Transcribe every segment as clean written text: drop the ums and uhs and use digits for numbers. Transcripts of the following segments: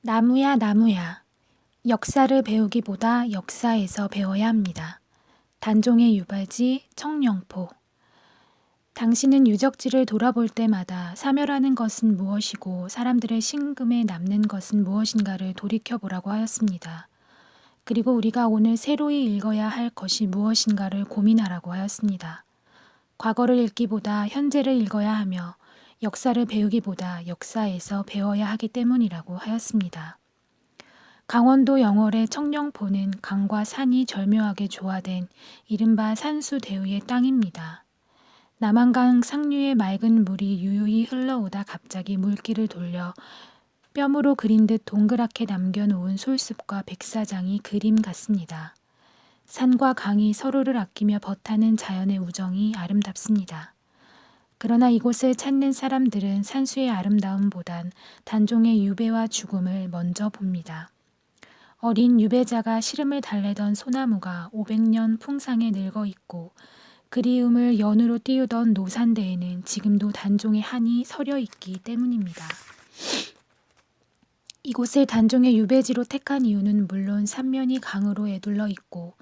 나무야, 나무야. 역사를 배우기보다 역사에서 배워야 합니다. 단종의 유발지 청룡포. 당신은 유적지를 돌아볼 때마다 사멸하는 것은 무엇이고 사람들의 심금에 남는 것은 무엇인가를 돌이켜보라고 하였습니다. 그리고 우리가 오늘 새로이 읽어야 할 것이 무엇인가를 고민하라고 하였습니다. 과거를 읽기보다 현재를 읽어야 하며 역사를 배우기보다 역사에서 배워야 하기 때문이라고 하였습니다. 강원도 영월의 청룡포는 강과 산이 절묘하게 조화된 이른바 산수대유의 땅입니다. 남한강 상류의 맑은 물이 유유히 흘러오다 갑자기 물길을 돌려 뼘으로 그린 듯 동그랗게 남겨놓은 솔숲과 백사장이 그림 같습니다. 산과 강이 서로를 아끼며 버타는 자연의 우정이 아름답습니다. 그러나 이곳을 찾는 사람들은 산수의 아름다움보단 단종의 유배와 죽음을 먼저 봅니다. 어린 유배자가 시름을 달래던 소나무가 500년 풍상에 늙어 있고 그리움을 연으로 띄우던 노산대에는 지금도 단종의 한이 서려 있기 때문입니다. 이곳을 단종의 유배지로 택한 이유는 물론 삼면이 강으로 에둘러 있고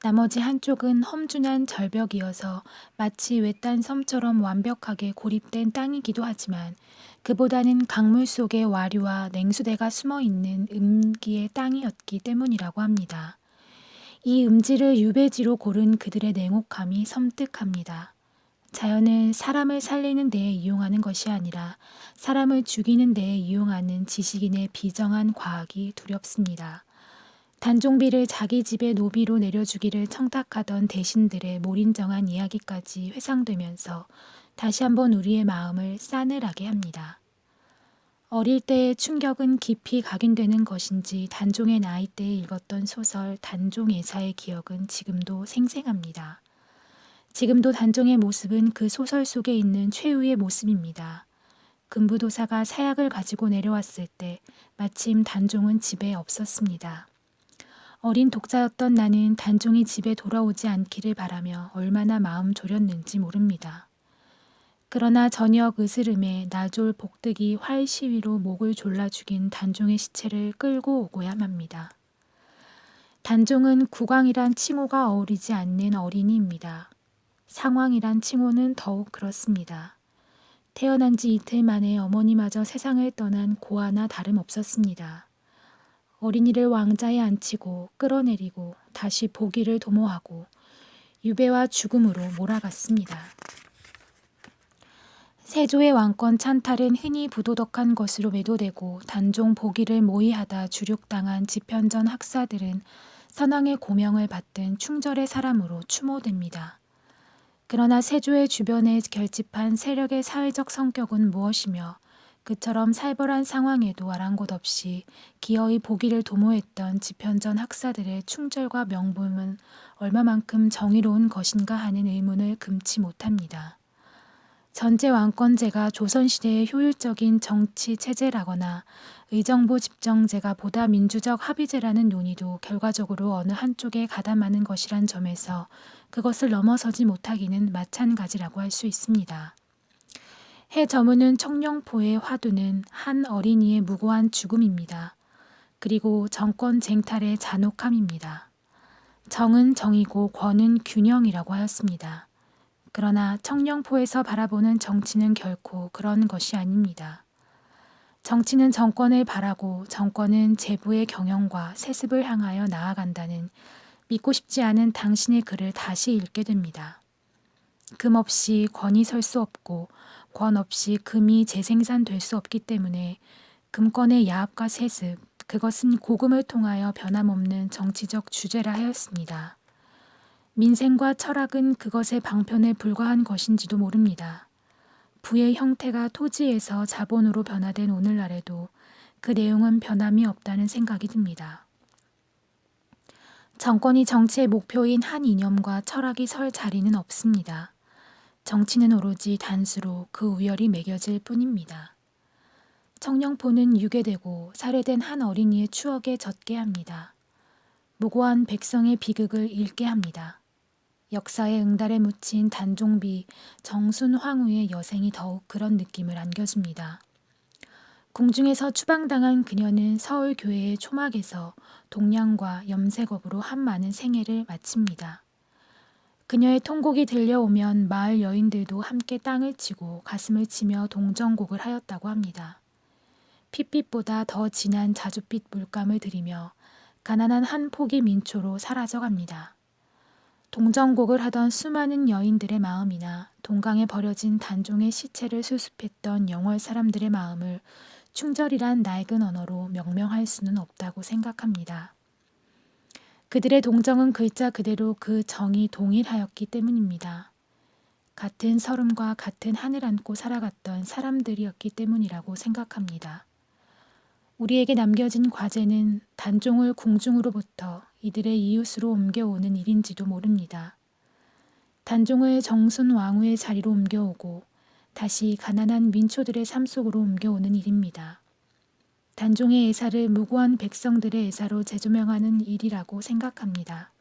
나머지 한쪽은 험준한 절벽이어서 마치 외딴 섬처럼 완벽하게 고립된 땅이기도 하지만 그보다는 강물 속에 와류와 냉수대가 숨어있는 음기의 땅이었기 때문이라고 합니다. 이 음지를 유배지로 고른 그들의 냉혹함이 섬뜩합니다. 자연은 사람을 살리는 데에 이용하는 것이 아니라 사람을 죽이는 데에 이용하는 지식인의 비정한 과학이 두렵습니다. 단종비를 자기 집에 노비로 내려주기를 청탁하던 대신들의 몰인정한 이야기까지 회상되면서 다시 한번 우리의 마음을 싸늘하게 합니다. 어릴 때의 충격은 깊이 각인되는 것인지 단종의 나이 때에 읽었던 소설 단종예사의 기억은 지금도 생생합니다. 지금도 단종의 모습은 그 소설 속에 있는 최후의 모습입니다. 금부도사가 사약을 가지고 내려왔을 때 마침 단종은 집에 없었습니다. 어린 독자였던 나는 단종이 집에 돌아오지 않기를 바라며 얼마나 마음 졸였는지 모릅니다. 그러나 저녁 으스름에 나졸 복득이 활 시위로 목을 졸라 죽인 단종의 시체를 끌고 오고야 합니다. 단종은 국왕이란 칭호가 어울리지 않는 어린이입니다. 상왕이란 칭호는 더욱 그렇습니다. 태어난 지 이틀 만에 어머니마저 세상을 떠난 고아나 다름없었습니다. 어린이를 왕자에 앉히고 끌어내리고 다시 보기를 도모하고 유배와 죽음으로 몰아갔습니다. 세조의 왕권 찬탈은 흔히 부도덕한 것으로 매도되고 단종 보기를 모의하다 주륙당한 집현전 학사들은 선왕의 고명을 받든 충절의 사람으로 추모됩니다. 그러나 세조의 주변에 결집한 세력의 사회적 성격은 무엇이며 그처럼 살벌한 상황에도 아랑곳 없이 기어이 보기를 도모했던 집현전 학사들의 충절과 명분은 얼마만큼 정의로운 것인가 하는 의문을 금치 못합니다. 전제 왕권제가 조선시대의 효율적인 정치 체제라거나 의정부 집정제가 보다 민주적 합의제라는 논의도 결과적으로 어느 한쪽에 가담하는 것이란 점에서 그것을 넘어서지 못하기는 마찬가지라고 할 수 있습니다. 해 저무는 청룡포의 화두는 한 어린이의 무고한 죽음입니다. 그리고 정권 쟁탈의 잔혹함입니다. 정은 정이고 권은 균형이라고 하였습니다. 그러나 청룡포에서 바라보는 정치는 결코 그런 것이 아닙니다. 정치는 정권을 바라고 정권은 재부의 경영과 세습을 향하여 나아간다는 믿고 싶지 않은 당신의 글을 다시 읽게 됩니다. 금 없이 권이 설 수 없고 권 없이 금이 재생산될 수 없기 때문에 금권의 야합과 세습, 그것은 고금을 통하여 변함없는 정치적 주제라 하였습니다. 민생과 철학은 그것의 방편에 불과한 것인지도 모릅니다. 부의 형태가 토지에서 자본으로 변화된 오늘날에도 그 내용은 변함이 없다는 생각이 듭니다. 정권이 정치의 목표인 한 이념과 철학이 설 자리는 없습니다. 정치는 오로지 단수로 그 우열이 매겨질 뿐입니다. 청룡포는 유괴되고 살해된 한 어린이의 추억에 젖게 합니다. 무고한 백성의 비극을 읽게 합니다. 역사의 응달에 묻힌 단종비, 정순황후의 여생이 더욱 그런 느낌을 안겨줍니다. 궁중에서 추방당한 그녀는 서울 교회의 초막에서 동량과 염색업으로 한 많은 생애를 마칩니다. 그녀의 통곡이 들려오면 마을 여인들도 함께 땅을 치고 가슴을 치며 동정곡을 하였다고 합니다. 핏빛보다 더 진한 자줏빛 물감을 들이며 가난한 한 포기 민초로 사라져갑니다. 동정곡을 하던 수많은 여인들의 마음이나 동강에 버려진 단종의 시체를 수습했던 영월 사람들의 마음을 충절이란 낡은 언어로 명명할 수는 없다고 생각합니다. 그들의 동정은 글자 그대로 그 정이 동일하였기 때문입니다. 같은 설움과 같은 하늘 안고 살아갔던 사람들이었기 때문이라고 생각합니다. 우리에게 남겨진 과제는 단종을 궁중으로부터 이들의 이웃으로 옮겨오는 일인지도 모릅니다. 단종을 정순 왕후의 자리로 옮겨오고 다시 가난한 민초들의 삶 속으로 옮겨오는 일입니다. 단종의 애사를 무고한 백성들의 애사로 재조명하는 일이라고 생각합니다.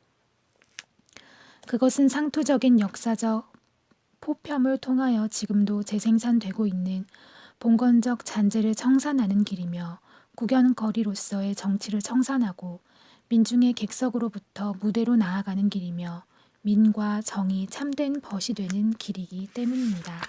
그것은 상투적인 역사적 포편을 통하여 지금도 재생산되고 있는 봉건적 잔재를 청산하는 길이며 구견거리로서의 정치를 청산하고 민중의 객석으로부터 무대로 나아가는 길이며 민과 정이 참된 벗이 되는 길이기 때문입니다.